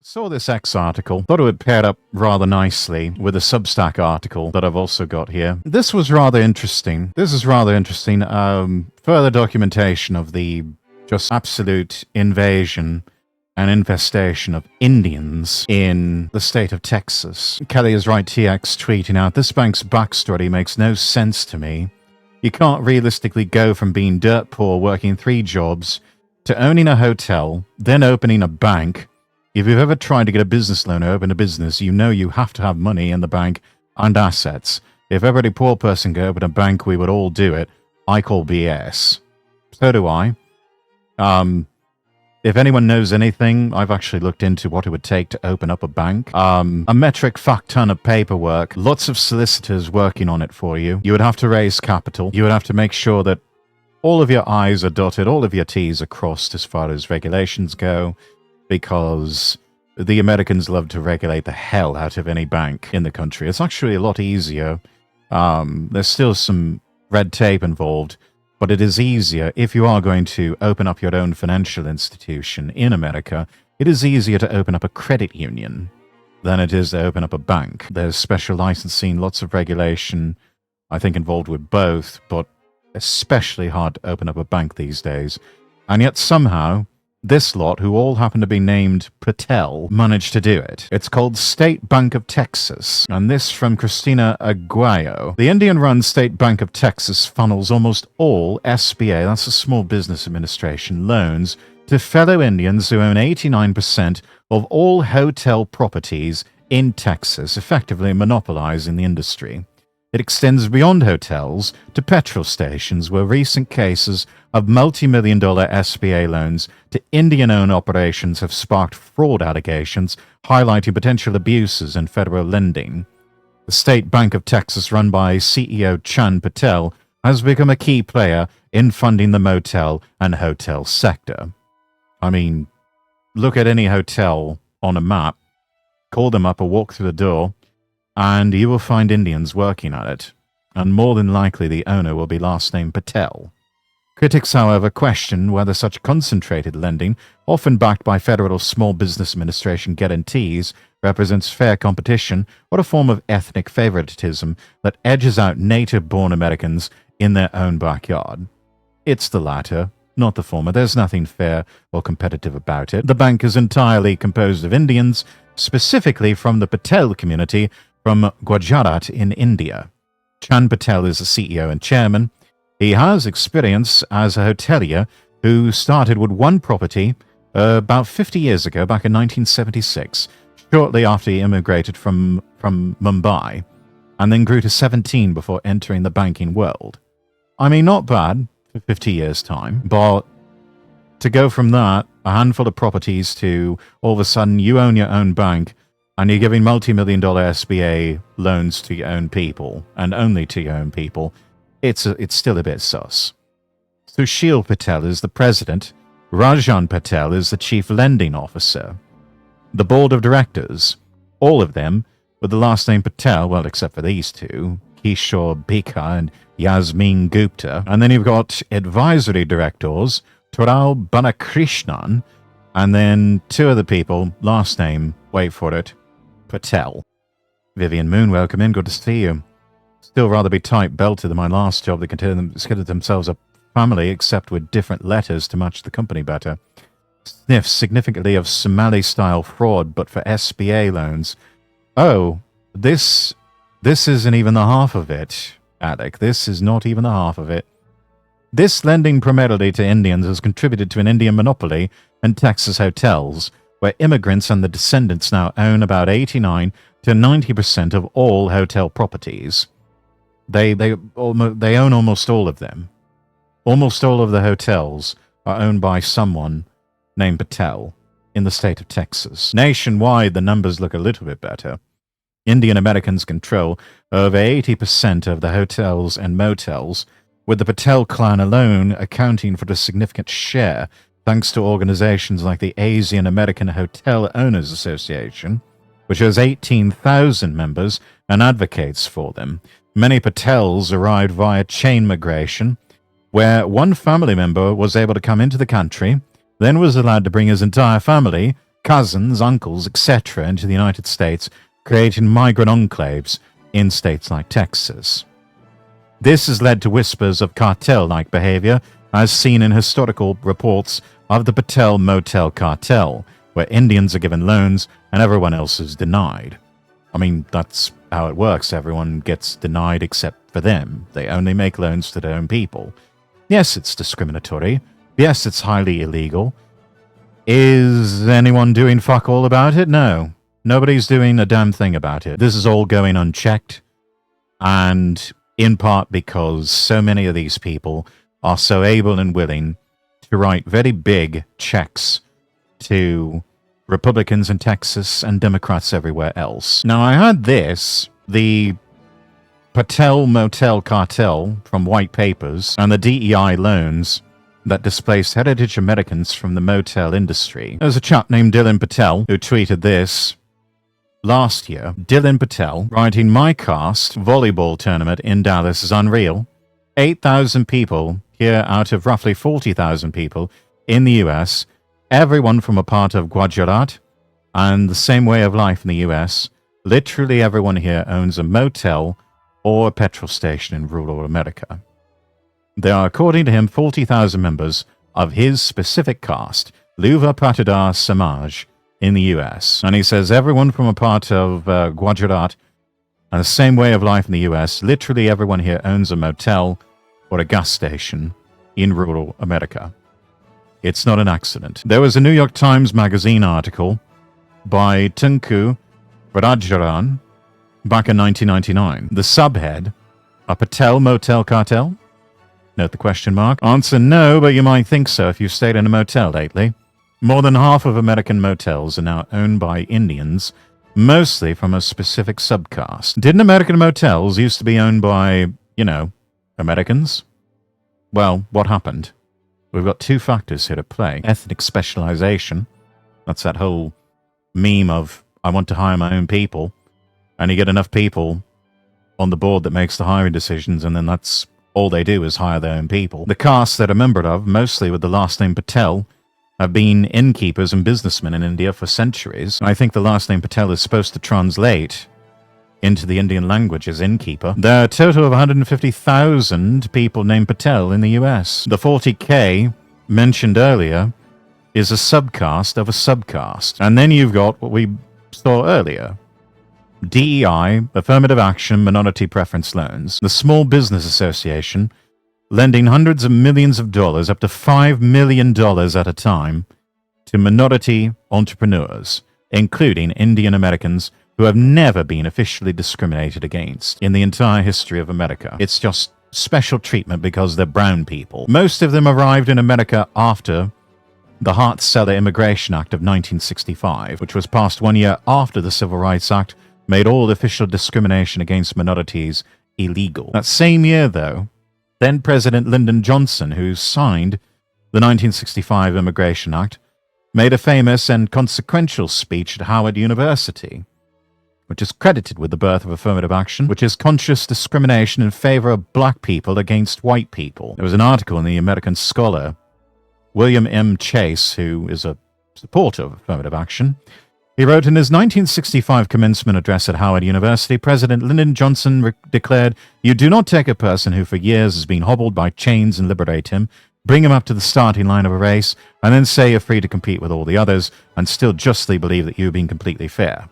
saw this X article, thought it would pair up rather nicely with a Substack article that I've also got here. This was rather interesting. This is rather interesting. Further documentation of the just absolute invasion and infestation of Indians in the state of Texas. Kelly is right, TX tweeting out, this bank's backstory makes no sense to me. You can't realistically go from being dirt poor, working 3 jobs, to owning a hotel, then opening a bank. If you've ever tried to get a business loan or open a business, you know you have to have money in the bank and assets. If every poor person could open a bank, we would all do it. I call BS. So do I. If anyone knows anything, I've actually looked into what it would take to open up a bank. A metric fuck ton of paperwork, lots of solicitors working on it for you. You would have to raise capital. You would have to make sure that all of your I's are dotted, all of your T's are crossed as far as regulations go, because the Americans love to regulate the hell out of any bank in the country. It's actually a lot easier. There's still some red tape involved, but it is easier if you are going to open up your own financial institution in America. It is easier to open up a credit union than it is to open up a bank. There's special licensing, lots of regulation, I think, involved with both, but especially hard to open up a bank these days. And yet somehow, this lot, who all happen to be named Patel, managed to do it. It's called State Bank of Texas, and this from Christina Aguayo. The Indian-run State Bank of Texas funnels almost all SBA, that's the Small Business Administration, loans to fellow Indians who own 89% of all hotel properties in Texas, effectively monopolizing the industry. It extends beyond hotels to petrol stations, where recent cases of multi-million-dollar SBA loans to Indian-owned operations have sparked fraud allegations, highlighting potential abuses in federal lending. The State Bank of Texas, run by CEO Chan Patel, has become a key player in funding the motel and hotel sector. I mean, look at any hotel on a map, call them up or walk through the door, and you will find Indians working at it, and more than likely the owner will be last name Patel. Critics, however, question whether such concentrated lending, often backed by federal Small Business Administration guarantees, represents fair competition or a form of ethnic favoritism that edges out native-born Americans in their own backyard. It's the latter, not the former. There's nothing fair or competitive about it. The bank is entirely composed of Indians, specifically from the Patel community from Gujarat in India. Chan Patel is the CEO and chairman. He has experience as a hotelier who started with one property about 50 years ago, back in 1976, shortly after he immigrated from Mumbai, and then grew to 17 before entering the banking world. I mean, not bad for 50 years' time, but to go from that, a handful of properties, to all of a sudden you own your own bank, and you're giving multi-million-dollar SBA loans to your own people, and only to your own people, it's still a bit sus. Sushil Patel is the president. Rajan Patel is the chief lending officer. The board of directors, all of them with the last name Patel, well, except for these two, Kishore Bika and Yasmin Gupta. And then you've got advisory directors, Toral Balakrishnan, and then 2 other people, last name, wait for it, Patel. Vivian Moon, welcome in, good to see you. Still rather be tight-belted than my last job. They considered themselves a family, except with different letters to match the company better. Sniffs significantly of Somali-style fraud, but for SBA loans. Oh, this isn't even the half of it, Alec. This is not even the half of it. This lending primarily to Indians has contributed to an Indian monopoly in Texas hotels, where immigrants and the descendants now own about 89 to 90% of all hotel properties. They own almost all of them. Almost all of the hotels are owned by someone named Patel in the state of Texas. Nationwide, the numbers look a little bit better. Indian Americans control over 80% of the hotels and motels, with the Patel clan alone accounting for a significant share, thanks to organizations like the Asian American Hotel Owners Association, which has 18,000 members and advocates for them. Many Patels arrived via chain migration, where one family member was able to come into the country, then was allowed to bring his entire family, cousins, uncles, etc. into the United States, creating migrant enclaves in states like Texas. This has led to whispers of cartel-like behavior, as seen in historical reports of the Patel Motel cartel, where Indians are given loans and everyone else is denied. I mean, that's how it works. Everyone gets denied except for them. They only make loans to their own people. Yes, it's discriminatory. Yes, it's highly illegal. Is anyone doing fuck all about it? No. Nobody's doing a damn thing about it. This is all going unchecked, and in part because so many of these people are so able and willing to write very big checks to Republicans in Texas and Democrats everywhere else. Now, I heard this, the Patel Motel cartel from white papers and the DEI loans that displaced heritage Americans from the motel industry. There's a chap named Dylan Patel who tweeted this last year. Dylan Patel, writing, "My cast volleyball tournament in Dallas is unreal. 8,000 people here out of roughly 40,000 people in the US, everyone from a part of Gujarat and the same way of life in the US. Literally everyone here owns a motel or a petrol station in rural America. There are, according to him, 40,000 members of his specific caste, Luva Patidar Samaj, in the US. And he says everyone from a part of Gujarat and the same way of life in the US, literally everyone here owns a motel or a gas station in rural America. It's not an accident." There was a New York Times Magazine article by Tunku Rajaran back in 1999. The subhead, "A Patel Motel Cartel?" Note the question mark. Answer, no, but you might think so if you've stayed in a motel lately. More than half of American motels are now owned by Indians, mostly from a specific subcaste. Didn't American motels used to be owned by, Americans? Well, what happened? We've got two factors here to play. Ethnic specialization. That's that whole meme of, I want to hire my own people, and you get enough people on the board that makes the hiring decisions, and then that's all they do is hire their own people. The caste that are membered of, mostly with the last name Patel, have been innkeepers and businessmen in India for centuries. I think the last name Patel is supposed to translate into the Indian language as innkeeper. There are a total of 150,000 people named Patel in the US. The 40K mentioned earlier is a subcaste of a subcaste. And then you've got what we saw earlier. DEI, affirmative action, minority preference loans. The Small Business Association lending hundreds of millions of dollars, up to $5 million at a time, to minority entrepreneurs, including Indian Americans who have never been officially discriminated against in the entire history of America. It's just special treatment because they're brown people. Most of them arrived in America after the Hart-Celler Immigration Act of 1965, which was passed 1 year after the Civil Rights Act made all official discrimination against minorities illegal. That same year, though, then President Lyndon Johnson, who signed the 1965 Immigration Act, made a famous and consequential speech at Howard University, which is credited with the birth of affirmative action, which is conscious discrimination in favor of black people against white people. There was an article in the American Scholar, William M. Chase, who is a supporter of affirmative action. He wrote, in his 1965 commencement address at Howard University, President Lyndon Johnson declared, "You do not take a person who for years has been hobbled by chains and liberate him, bring him up to the starting line of a race, and then say you're free to compete with all the others, and still justly believe that you've been completely fair."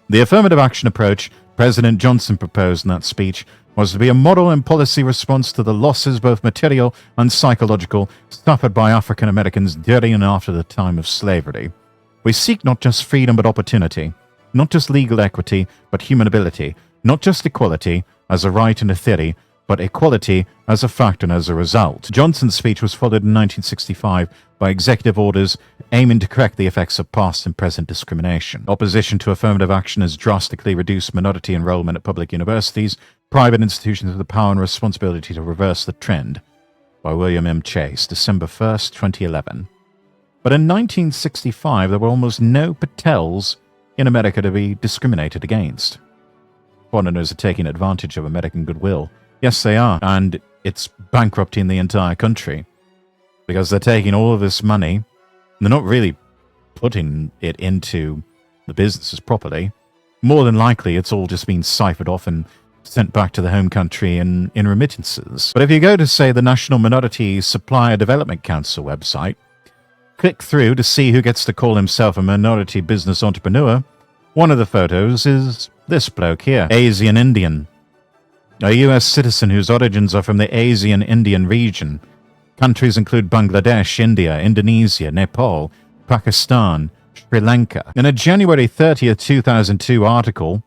The affirmative action approach President Johnson proposed in that speech was to be a moral and policy response to the losses, both material and psychological, suffered by African Americans during and after the time of slavery. We seek not just freedom but opportunity, not just legal equity but human ability, not just equality as a right and a theory, but equality as a fact and as a result. Johnson's speech was followed in 1965 by executive orders aiming to correct the effects of past and present discrimination. Opposition to affirmative action has drastically reduced minority enrollment at public universities. Private institutions have the power and responsibility to reverse the trend. By William M. Chase, December 1st, 2011. But in 1965, there were almost no Patels in America to be discriminated against. Foreigners are taking advantage of American goodwill. Yes, they are, and it's bankrupting the entire country because they're taking all of this money. They're not really putting it into the businesses properly, more than likely it's all just been ciphered off and sent back to the home country in remittances. But if you go to, say, the National Minority Supplier Development Council website, click through to see who gets to call himself a minority business entrepreneur, one of the photos is this bloke here, Asian Indian. A US citizen whose origins are from the Asian Indian region. Countries include Bangladesh, India, Indonesia, Nepal, Pakistan, Sri Lanka. In a January 30th, 2002 article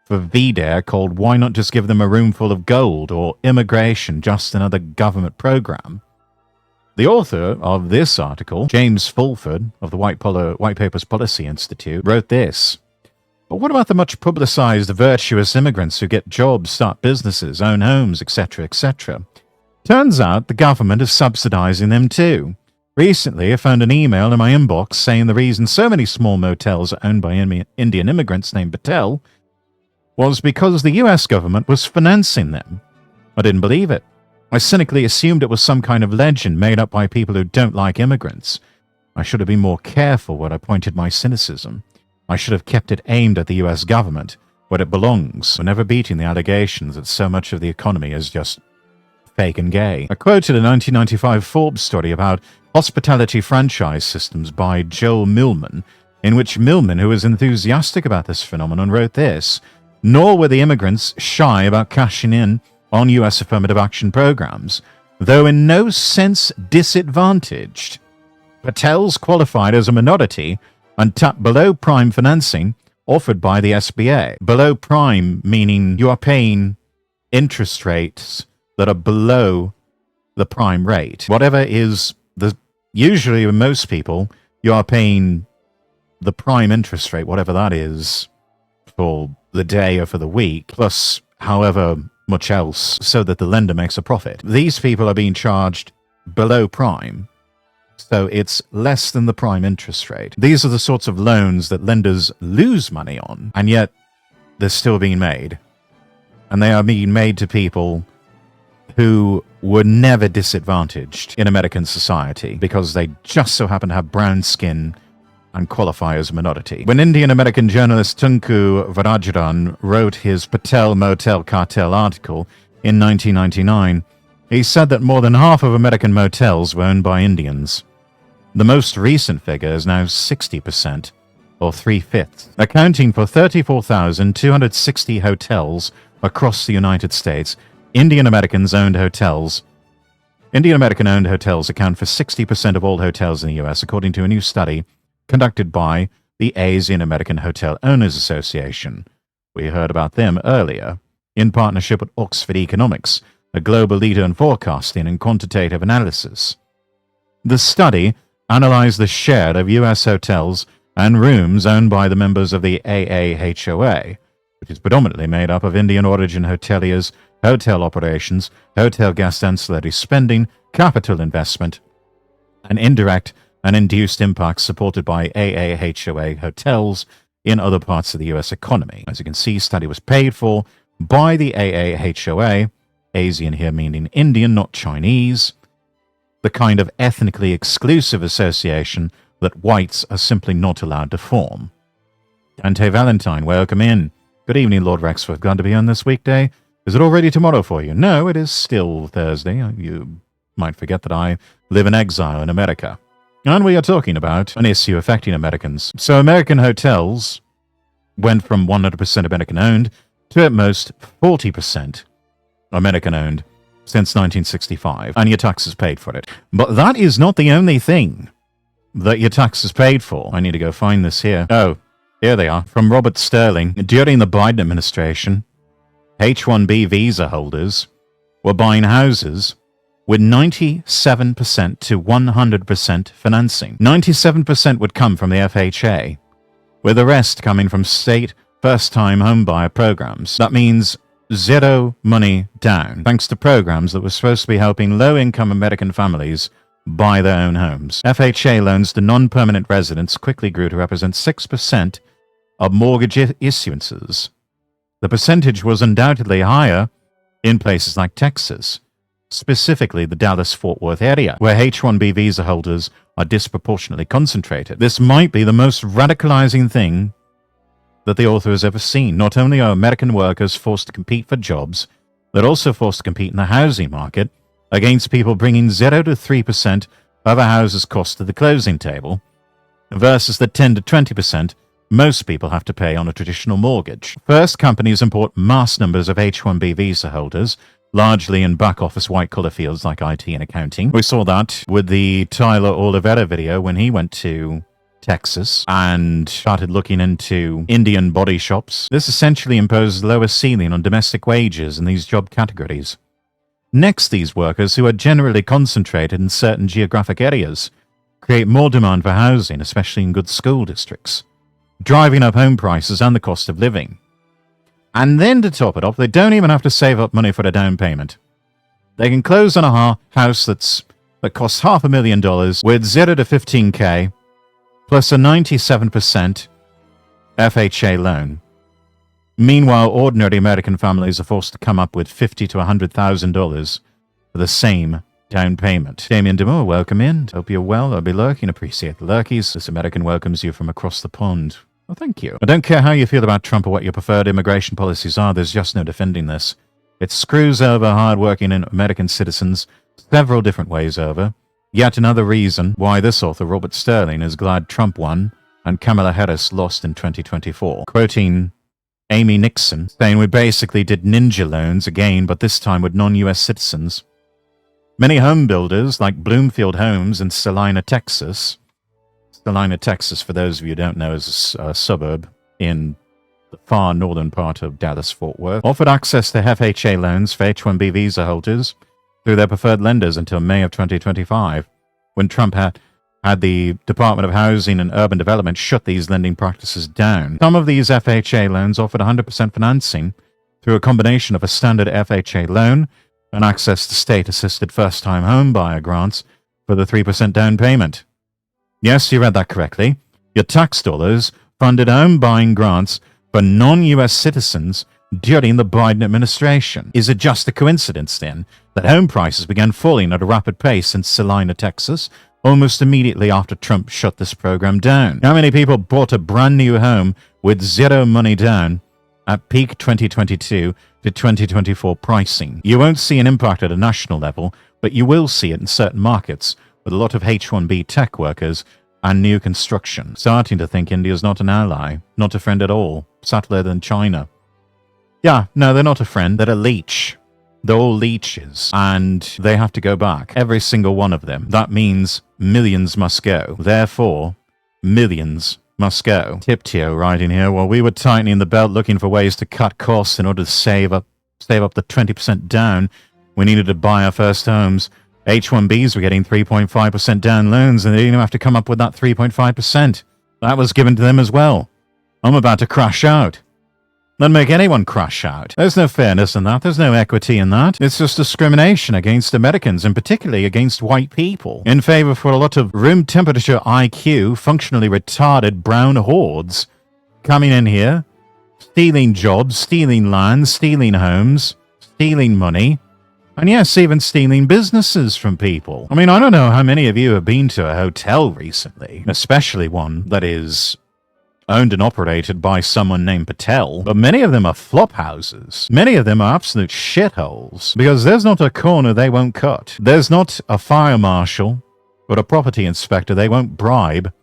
for VDare called Why Not Just Give Them a Room Full of Gold or Immigration, Just Another Government Program, the author of this article, James Fulford of the White Papers Policy Institute, wrote this. But what about the much publicized virtuous immigrants who get jobs, start businesses, own homes, etc., etc.? Turns out the government is subsidizing them too. Recently, I found an email in my inbox saying the reason so many small motels are owned by Indian immigrants named Patel was because the US government was financing them. I didn't believe it. I cynically assumed it was some kind of legend made up by people who don't like immigrants. I should have been more careful when I pointed my cynicism. I should have kept it aimed at the US government, where it belongs, whenever beating the allegations that so much of the economy is just fake and gay. I quoted a 1995 Forbes study about hospitality franchise systems by Joel Millman, in which Millman, who was enthusiastic about this phenomenon, wrote this, nor were the immigrants shy about cashing in on US affirmative action programs, though in no sense disadvantaged. Patels qualified as a minority and tapped below prime financing offered by the SBA. Below prime meaning you are paying interest rates that are below the prime rate. Whatever is usually with most people, you are paying the prime interest rate, whatever that is, for the day or for the week, plus however much else, so that the lender makes a profit. These people are being charged below prime, so it's less than the prime interest rate. These are the sorts of loans that lenders lose money on, and yet they're still being made. And they are being made to people who were never disadvantaged in American society because they just so happen to have brown skin and qualify as a minority. When Indian-American journalist Tunku Varajaran wrote his Patel Motel Cartel article in 1999, he said that more than half of American motels were owned by Indians. The most recent figure is now 60%, or 3/5, accounting for 34,260 hotels across the United States. Indian-American owned hotels account for 60% of all hotels in the US, according to a new study conducted by the Asian American Hotel Owners Association. We heard about them earlier, in partnership with Oxford Economics, a global leader in forecasting and quantitative analysis. The study analyzed the share of US hotels and rooms owned by the members of the AAHOA, which is predominantly made up of Indian origin hoteliers, hotel operations, hotel guest ancillary spending, capital investment, and indirect and induced impacts supported by AAHOA hotels in other parts of the US economy. As you can see, study was paid for by the AAHOA, Asian here meaning Indian, not Chinese, the kind of ethnically exclusive association that whites are simply not allowed to form. Dante Valentine, welcome in. Good evening, Lord Rexford. Glad to be on this weekday. Is it already tomorrow for you? No, it is still Thursday. You might forget that I live in exile in America. And we are talking about an issue affecting Americans. So American hotels went from 100% American-owned to at most 40% American-owned since 1965, and your taxes paid for it. But that is not the only thing that your taxes paid for. I need to go find this here. Oh, here they are. From Robert Sterling. During the Biden administration, H-1B visa holders were buying houses with 97% to 100% financing. 97% would come from the FHA, with the rest coming from state first-time homebuyer programs. That means zero money down, thanks to programs that were supposed to be helping low-income American families buy their own homes. FHA loans to non-permanent residents quickly grew to represent 6% of mortgage issuances. The percentage was undoubtedly higher in places like Texas, specifically the Dallas-Fort Worth area, where H-1B visa holders are disproportionately concentrated. This might be the most radicalizing thing that the author has ever seen. Not only are American workers forced to compete for jobs, they're also forced to compete in the housing market against people bringing 0 to 3% of a house's cost to the closing table, versus the 10 to 20% most people have to pay on a traditional mortgage. First, companies import mass numbers of H-1B visa holders, largely in back-office white-collar fields like IT and accounting. We saw that with the Tyler Oliveira video when he went to Texas and started looking into Indian body shops. This essentially imposes lower ceiling on domestic wages in these job categories. Next, these workers, who are generally concentrated in certain geographic areas, create more demand for housing, especially in good school districts, driving up home prices and the cost of living. And then to top it off, they don't even have to save up money for a down payment. They can close on a house that costs $500,000 with 0 to 15K, plus a 97% FHA loan. Meanwhile, ordinary American families are forced to come up with $50,000 to $100,000 for the same down payment. Damien Demore, welcome in. Hope you're well. I'll be lurking. Appreciate the lurkies. This American welcomes you from across the pond. Well, thank you. I don't care how you feel about Trump or what your preferred immigration policies are, there's just no defending this. It screws over hard-working American citizens several different ways over. Yet another reason why this author, Robert Sterling, is glad Trump won and Kamala Harris lost in 2024. Quoting Amy Nixon, saying we basically did ninja loans again, but this time with non-US citizens. Many home builders, like Bloomfield Homes in Salina, Texas, for those of you who don't know, is a suburb in the far northern part of Dallas-Fort Worth, offered access to FHA loans for H-1B visa holders through their preferred lenders until May of 2025, when Trump had the Department of Housing and Urban Development shut these lending practices down. Some of these FHA loans offered 100% financing through a combination of a standard FHA loan and access to state-assisted first-time home buyer grants for the 3% down payment. Yes, you read that correctly. Your tax dollars funded home buying grants for non-US citizens during the Biden administration. Is it just a coincidence, then, that home prices began falling at a rapid pace in Salina, Texas, almost immediately after Trump shut this program down? How many people bought a brand new home with zero money down at peak 2022 to 2024 pricing? You won't see an impact at a national level, but you will see it in certain markets with a lot of H-1B tech workers and new construction. Starting to think India's not an ally, not a friend at all, subtler than China. Yeah, no, they're not a friend, they're a leech. They're all leeches, and they have to go back. Every single one of them. That means millions must go. Therefore, millions must go. Tiptio writing here, while we were tightening the belt looking for ways to cut costs in order to save up the 20% down, we needed to buy our first homes. H-1Bs were getting 3.5% down loans, and they didn't even have to come up with that 3.5%. That was given to them as well. I'm about to crash out. That'd make anyone crash out. There's no fairness in that. There's no equity in that. It's just discrimination against Americans, and particularly against white people, in favor for a lot of room temperature IQ, functionally retarded brown hordes coming in here, stealing jobs, stealing land, stealing homes, stealing money, and yes, even stealing businesses from people. I mean, I don't know how many of you have been to a hotel recently, especially one that is owned and operated by someone named Patel, but many of them are flop houses. Many of them are absolute shitholes, because there's not a corner they won't cut. There's not a fire marshal or a property inspector they won't bribe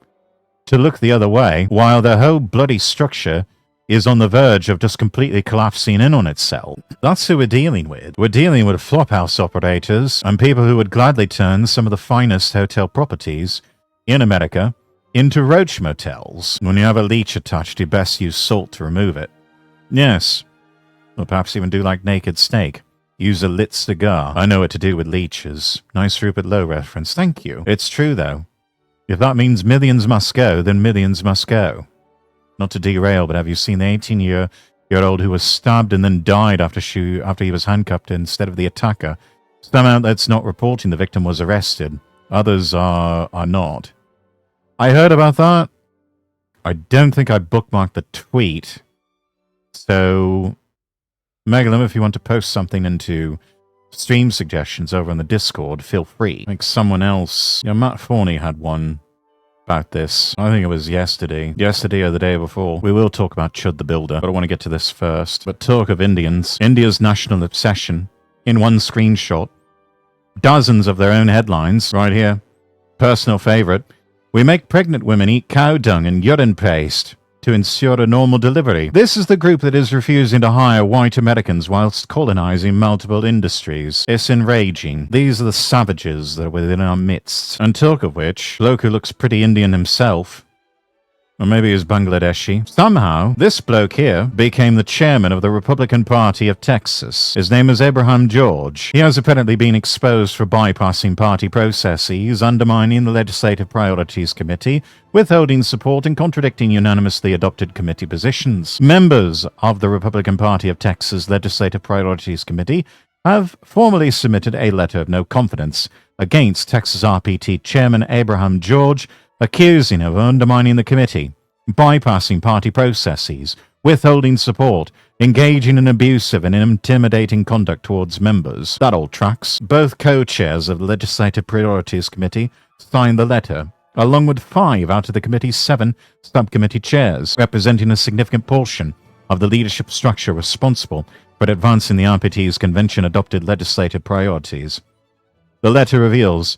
to look the other way, while their whole bloody structure is on the verge of just completely collapsing in on itself. That's who we're dealing with. We're dealing with flophouse operators and people who would gladly turn some of the finest hotel properties in America into roach motels. When you have a leech attached, you best use salt to remove it. Yes. Or perhaps even do like Naked Snake. Use a lit cigar. I know what to do with leeches. Nice Rupert Lowe reference. Thank you. It's true, though. If that means millions must go, then millions must go. Not to derail, but have you seen the 18-year-old who was stabbed and then died after he was handcuffed instead of the attacker? Some outlets not reporting the victim was arrested. Others are not. I heard about that. I don't think I bookmarked the tweet. So, Megalum, if you want to post something into stream suggestions over on the Discord, feel free. Like someone else, Matt Forney had one about this. I think it was yesterday or the day before. We will talk about Chud the Builder, but I want to get to this first. But talk of Indians, India's national obsession, in one screenshot, dozens of their own headlines, right here. Personal favorite, we make pregnant women eat cow dung and urine paste to ensure a normal delivery. This is the group that is refusing to hire white Americans whilst colonizing multiple industries. It's enraging. These are the savages that are within our midst. And talk of which, bloke who looks pretty Indian himself, or maybe he's Bangladeshi. Somehow, this bloke here became the chairman of the Republican Party of Texas. His name is Abraham George. He has apparently been exposed for bypassing party processes, undermining the Legislative Priorities Committee, withholding support and contradicting unanimously adopted committee positions. Members of the Republican Party of Texas Legislative Priorities Committee have formally submitted a letter of no confidence against Texas RPT Chairman Abraham George, accusing him of undermining the committee, bypassing party processes, withholding support, engaging in abusive and intimidating conduct towards members. That all tracks. Both co-chairs of the Legislative Priorities Committee signed the letter, along with 5 out of the committee's 7 subcommittee chairs, representing a significant portion of the leadership structure responsible for advancing the RPT's convention-adopted legislative priorities. The letter reveals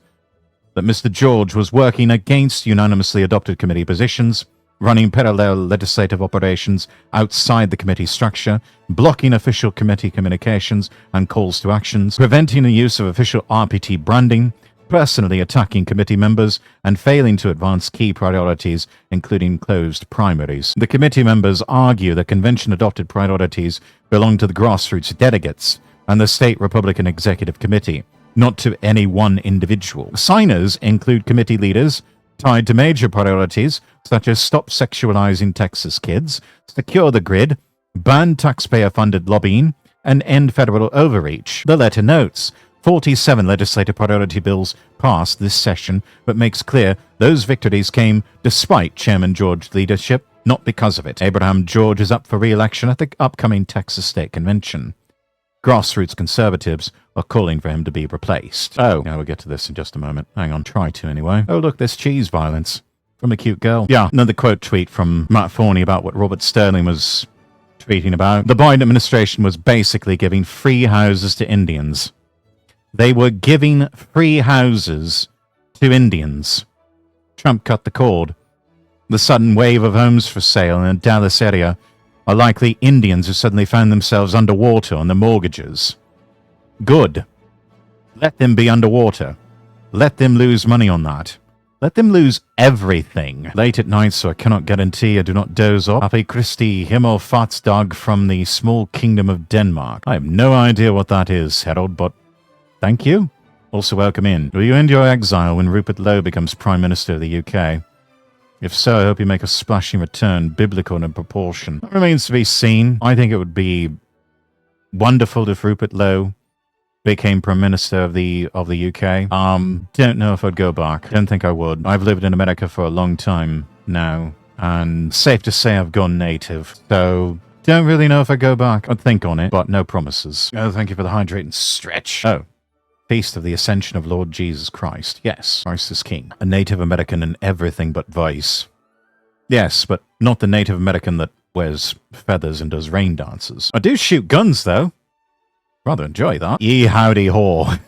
that Mr. George was working against unanimously adopted committee positions, running parallel legislative operations outside the committee structure, blocking official committee communications and calls to actions, preventing the use of official RPT branding, personally attacking committee members, and failing to advance key priorities, including closed primaries. The committee members argue that convention-adopted priorities belong to the grassroots delegates and the state Republican Executive Committee, not to any one individual. Signers include committee leaders tied to major priorities such as stop sexualizing Texas kids, secure the grid, ban taxpayer-funded lobbying, and end federal overreach. The letter notes 47 legislative priority bills passed this session, but makes clear those victories came despite Chairman George's leadership, not because of it. Abraham George is up for re-election at the upcoming Texas State Convention. Grassroots conservatives are calling for him to be replaced. Oh, yeah, we'll get to this in just a moment. Hang on, try to anyway. Oh, look, there's cheese violence from a cute girl. Yeah, another quote tweet from Matt Forney about what Robert Sterling was tweeting about. The Biden administration was basically giving free houses to Indians. They were giving free houses to Indians. Trump cut the cord. The sudden wave of homes for sale in the Dallas area are likely Indians who suddenly found themselves underwater on their mortgages. Good. Let them be underwater. Let them lose money on that. Let them lose everything. Late at night, so I cannot guarantee I do not doze off. Happy Christi Himmelfahrtsdag from the small kingdom of Denmark. I have no idea what that is, Harold, but thank you. Also welcome in. Will you end your exile when Rupert Lowe becomes Prime Minister of the UK? If so, I hope you make a splashing return, biblical in proportion. That remains to be seen. I think it would be wonderful if Rupert Lowe became Prime Minister of the UK. Don't know if I'd go back. Don't think I would. I've lived in America for a long time now, and safe to say I've gone native. So don't really know if I'd go back. I'd think on it, but no promises. Oh, thank you for the hydrating stretch. Oh. Feast of the Ascension of Lord Jesus Christ. Yes, Christ is King. A Native American in everything but vice. Yes, but not the Native American that wears feathers and does rain dances. I do shoot guns, though. Rather enjoy that. Ye howdy haw.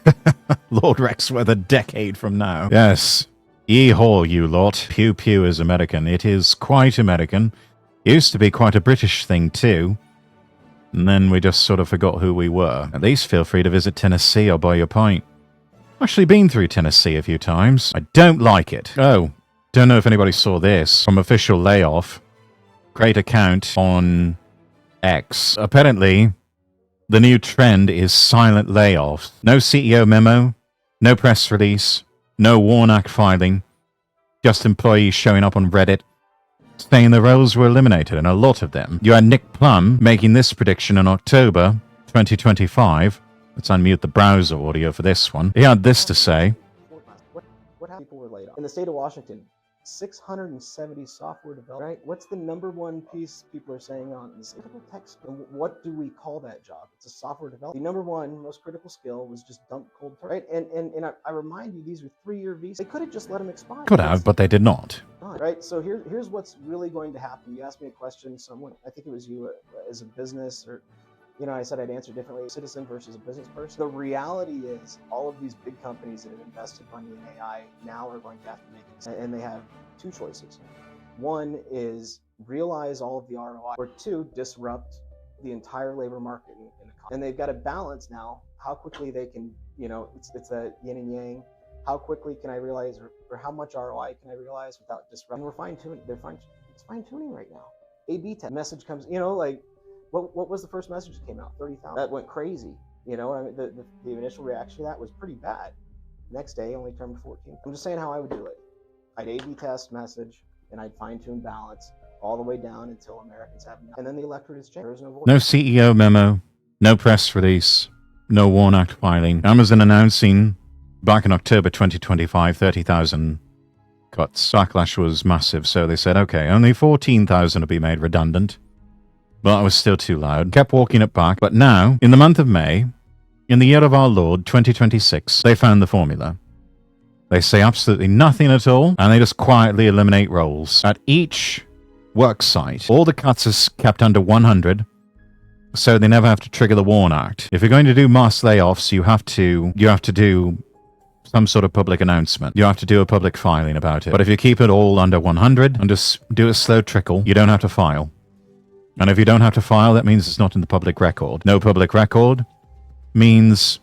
Lord Rexworth a decade from now. Yes. Ye haw, you lot. Pew pew is American. It is quite American. Used to be quite a British thing, too. And then we just sort of forgot who we were. At least feel free to visit Tennessee or buy your pint. Actually been through Tennessee a few times. I don't like it. Oh, don't know if anybody saw this. From Official Layoff. Great account on X. Apparently, the new trend is silent layoffs. No CEO memo, no press release, no WARN Act filing, just employees showing up on Reddit saying the roles were eliminated, and a lot of them. You had Nick Plum making this prediction in October 2025. Let's unmute the browser audio for this one. He had this to say. What people were laid off. In the state of Washington, 670 software developers, right? What's the number one piece people are saying on this critical tech skill? And what do we call that job? It's a software developer. The number one most critical skill was just dump cold turkey, right? And I remind you, these are 3-year visas. They could have just let them expire. Could have, but they did not. Right. So here's what's really going to happen. You asked me a question. Someone, I think it was you, as a business, or I said I'd answer differently. Citizen versus a business person. The reality is, all of these big companies that have invested money in AI now are going to have to make it, and they have 2 choices. One is realize all of the ROI, or 2, disrupt the entire labor market in the economy. And they've got to balance now how quickly they can, it's a yin and yang. How quickly can I realize, or how much ROI can I realize without disrupting? And we're fine-tuning. It's fine-tuning right now. A/B test message comes, what was the first message that came out? 30,000. That went crazy. The initial reaction to that was pretty bad. Next day, only turned 14. I'm just saying how I would do it. I'd A/B test message, and I'd fine-tune balance all the way down until Americans have enough. And then the electorate is changed. There's no voice. No CEO memo, no press release, no WARN Act filing. Amazon announcing back in October 2025, 30,000 cuts. Backlash was massive, so they said, okay, only 14,000 will be made redundant. But that was still too loud. Kept walking it back. But now, in the month of May, in the year of our Lord, 2026, they found the formula. They say absolutely nothing at all, and they just quietly eliminate roles. At each work site, all the cuts are kept under 100, so they never have to trigger the WARN Act. If you're going to do mass layoffs, you have to do some sort of public announcement. You have to do a public filing about it. But if you keep it all under 100 and just do a slow trickle, you don't have to file. And if you don't have to file, that means it's not in the public record. No public record means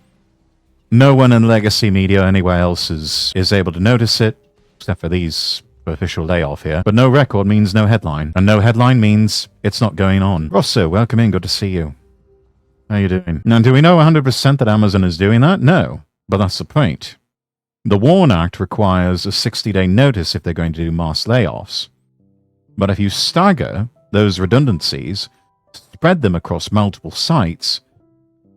no one in legacy media anywhere else is able to notice it, except for these official layoff here. But no record means no headline. And no headline means it's not going on. Rosso, welcome in. Good to see you. How you doing? Now, do we know 100% that Amazon is doing that? No. But that's the point. The WARN Act requires a 60-day notice if they're going to do mass layoffs. But if you stagger those redundancies, spread them across multiple sites,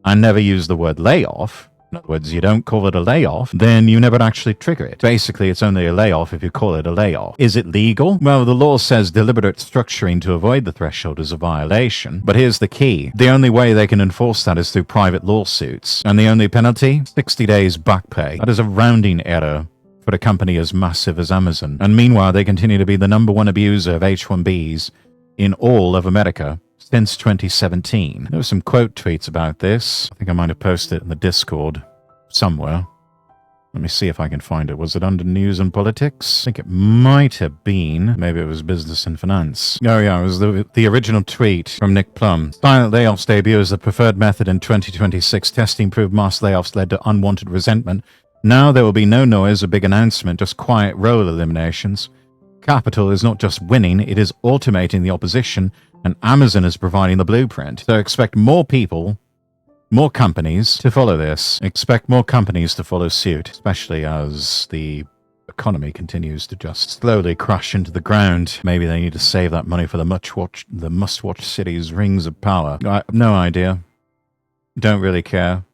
and never use the word layoff, in other words, you don't call it a layoff, then you never actually trigger it. Basically, it's only a layoff if you call it a layoff. Is it legal? Well, the law says deliberate structuring to avoid the threshold is a violation. But here's the key. The only way they can enforce that is through private lawsuits. And the only penalty? 60 days back pay. That is a rounding error for a company as massive as Amazon. And meanwhile, they continue to be the #1 abuser of H-1Bs in all of America since 2017. There were some quote tweets about this. I think I might have posted it in the Discord somewhere. Let me see if I can find it. Was it under news and politics? I think it might have been. Maybe it was business and finance. Oh yeah, it was the original tweet from Nick Plum. Silent layoffs debut as the preferred method in 2026. Testing proved mass layoffs led to unwanted resentment. Now there will be no noise or big announcement, just quiet role eliminations. Capital is not just winning, it is automating the opposition, and Amazon is providing the blueprint. So expect more people, more companies to follow this. Expect more companies to follow suit, especially as the economy continues to just slowly crash into the ground. Maybe they need to save that money for the must-watch cities, Rings of Power. I have no idea. Don't really care.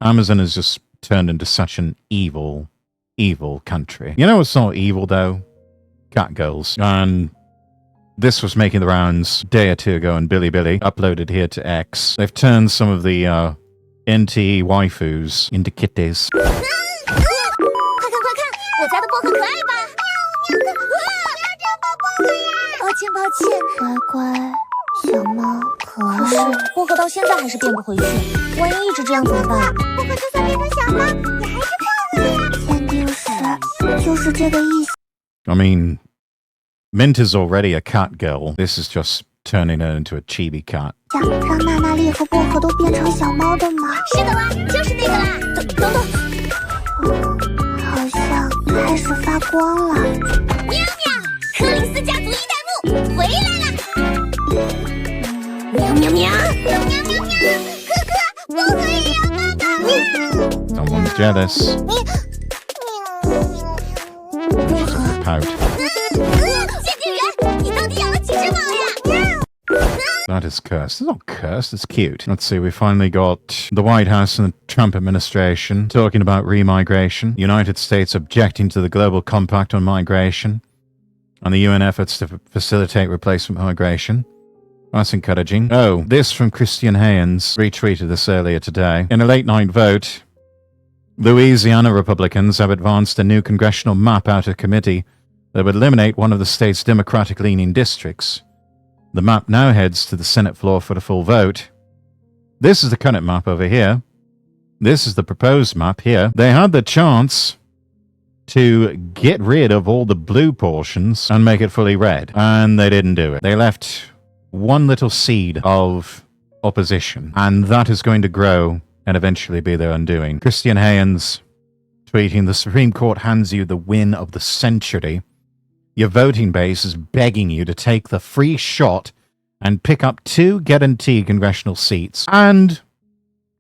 Amazon has just turned into such an evil, evil country. You know what's not evil, though? Cat girls. And this was making the rounds a day or two ago on Bilibili, uploaded here to X. They've turned some of the NTE waifus into kitties. I mean, Mint is already a cat girl. This is just turning her into a chibi cat. Someone's jealous. Pout. That is cursed. It's not cursed, it's cute. Let's see, we finally got the White House and the Trump administration talking about remigration. United States objecting to the Global Compact on migration. on the UN efforts to facilitate replacement migration. That's encouraging. Oh, this from Christian Haynes. Retweeted this earlier today. In a late-night vote, Louisiana Republicans have advanced a new congressional map out of committee that would eliminate one of the state's Democratic-leaning districts. The map now heads to the Senate floor for the full vote. This is the current map over here. This is the proposed map here. They had the chance to get rid of all the blue portions and make it fully red, and they didn't do it. They left one little seed of opposition, and that is going to grow and eventually be their undoing. Christian Haynes tweeting, the Supreme Court hands you the win of the century. Your voting base is begging you to take the free shot and pick up 2 guaranteed congressional seats. And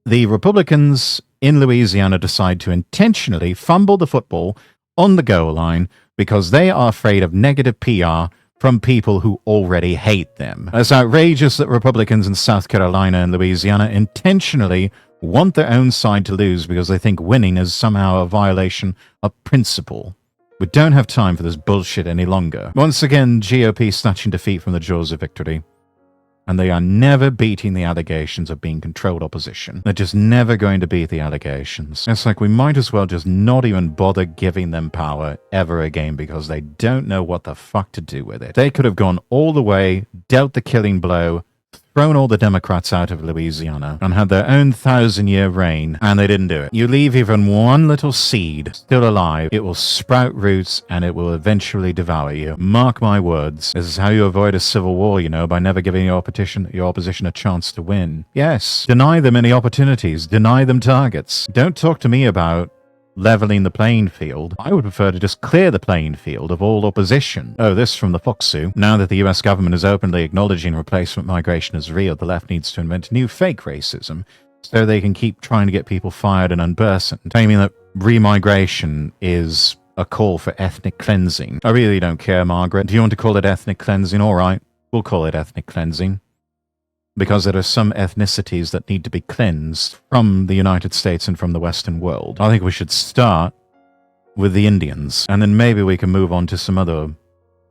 the Republicans in Louisiana decide to intentionally fumble the football on the goal line because they are afraid of negative PR from people who already hate them. It's outrageous that Republicans in South Carolina and Louisiana intentionally want their own side to lose because they think winning is somehow a violation of principle. We don't have time for this bullshit any longer. Once again, GOP snatching defeat from the jaws of victory. And they are never beating the allegations of being controlled opposition. They're just never going to beat the allegations. It's like we might as well just not even bother giving them power ever again because they don't know what the fuck to do with it. They could have gone all the way, dealt the killing blow, thrown all the Democrats out of Louisiana, and had their own 1,000-year reign, and they didn't do it. You leave even one little seed still alive, it will sprout roots, and it will eventually devour you. Mark my words. This is how you avoid a civil war, you know, by never giving your opposition a chance to win. Yes, deny them any opportunities, deny them targets. Don't talk to me about leveling the playing field. I would prefer to just clear the playing field of all opposition. Oh, this from the Foxu. Now that the US government is openly acknowledging replacement migration as real, the left needs to invent new fake racism so they can keep trying to get people fired and unburdened, claiming that remigration is a call for ethnic cleansing. I really don't care, Margaret. Do you want to call it ethnic cleansing? All right, we'll call it ethnic cleansing. Because there are some ethnicities that need to be cleansed from the United States and from the Western world. I think we should start with the Indians, and then maybe we can move on to some other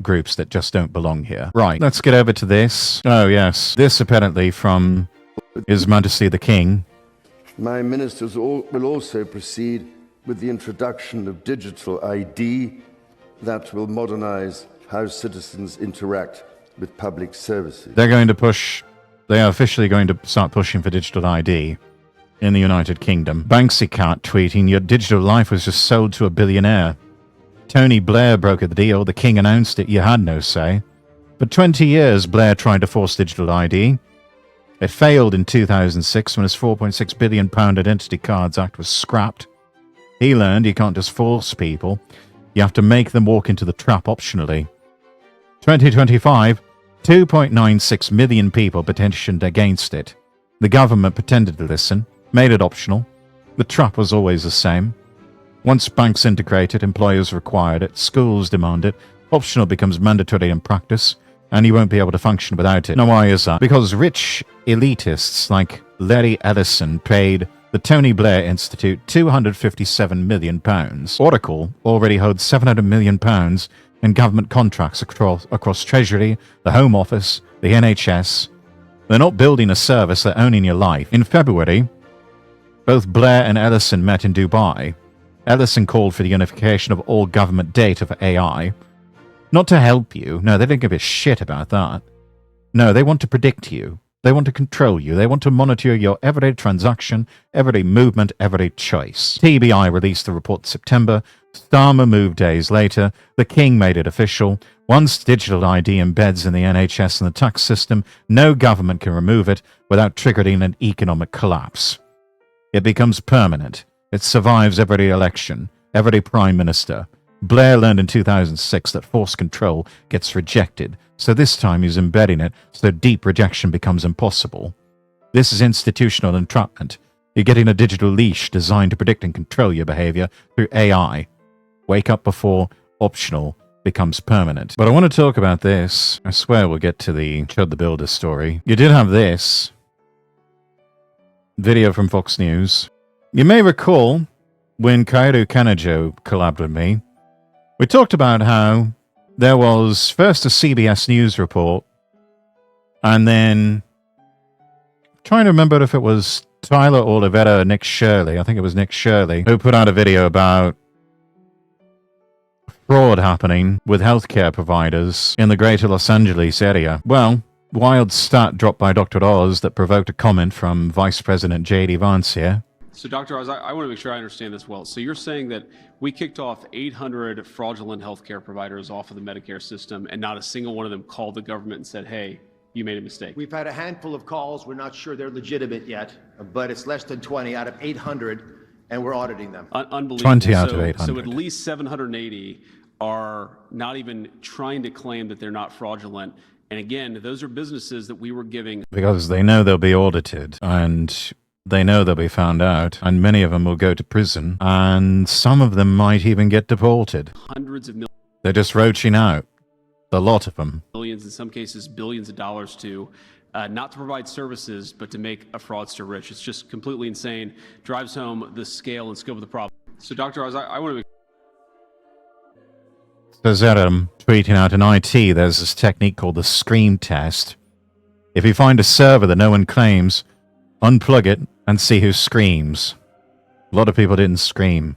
groups that just don't belong here. Right, let's get over to this. Oh, yes. This apparently from His Majesty the King. My ministers will also proceed with the introduction of digital ID that will modernize how citizens interact with public services. They are officially going to start pushing for digital ID in the United Kingdom. Banksy Cat tweeting, your digital life was just sold to a billionaire. Tony Blair brokered the deal. The king announced it. You had no say. For 20 years, Blair tried to force digital ID. It failed in 2006 when his £4.6 billion Identity Cards Act was scrapped. He learned you can't just force people. You have to make them walk into the trap optionally. 2025, 2.96 million people petitioned against it. The government pretended to listen, made it optional. The trap was always the same. Once banks integrated, employers required it, schools demand it, optional becomes mandatory in practice, and you won't be able to function without it. Now why is that? Because rich elitists like Larry Ellison paid the Tony Blair Institute £257 million. Oracle already holds £700 million in government contracts across Treasury, the Home Office, the NHS. They're not building a service, they're owning your life. In February, both Blair and Ellison met in Dubai. Ellison called for the unification of all government data for AI. Not to help you. No, they don't give a shit about that. No, they want to predict you. They want to control you. They want to monitor your everyday transaction, everyday movement, everyday choice. TBI released the report in September. Starmer moved days later. The King made it official. Once digital ID embeds in the NHS and the tax system, no government can remove it without triggering an economic collapse. It becomes permanent. It survives every election, every prime minister. Blair learned in 2006 that forced control gets rejected, so this time he's embedding it so deep rejection becomes impossible. This is institutional entrapment. You're getting a digital leash designed to predict and control your behavior through AI. Wake up before optional becomes permanent. But I want to talk about this. I swear we'll get to the Chud the Builder story. You did have this video from Fox News. You may recall when Kaoru Kanajo collabed with me, we talked about how there was first a CBS News report, and then trying to remember if it was Tyler Oliveira or Nick Shirley. I think it was Nick Shirley who put out a video about fraud happening with healthcare providers in the greater Los Angeles area. Well, wild stat dropped by Dr. Oz that provoked a comment from Vice President J.D. Vance here. So, Dr. Oz, I want to make sure I understand this well. So you're saying that we kicked off 800 fraudulent healthcare providers off of the Medicare system, and not a single one of them called the government and said, hey, you made a mistake. We've had a handful of calls. We're not sure they're legitimate yet, but it's less than 20 out of 800, and we're auditing them. Unbelievable. 20 out of 800. So at least 780 are not even trying to claim that they're not fraudulent. And again, those are businesses that we were giving. Because they know they'll be audited, and they know they'll be found out, and many of them will go to prison, and some of them might even get deported. Hundreds of They're just roaching out. A lot of them. millions, in some cases billions of dollars to not to provide services, but to make a fraudster rich. It's just completely insane. Drives home the scale and scope of the problem. So, Dr. Oz, I want to make Says Adam, tweeting out in IT, there's this technique called the scream test. If you find a server that no one claims, unplug it and see who screams. A lot of people didn't scream.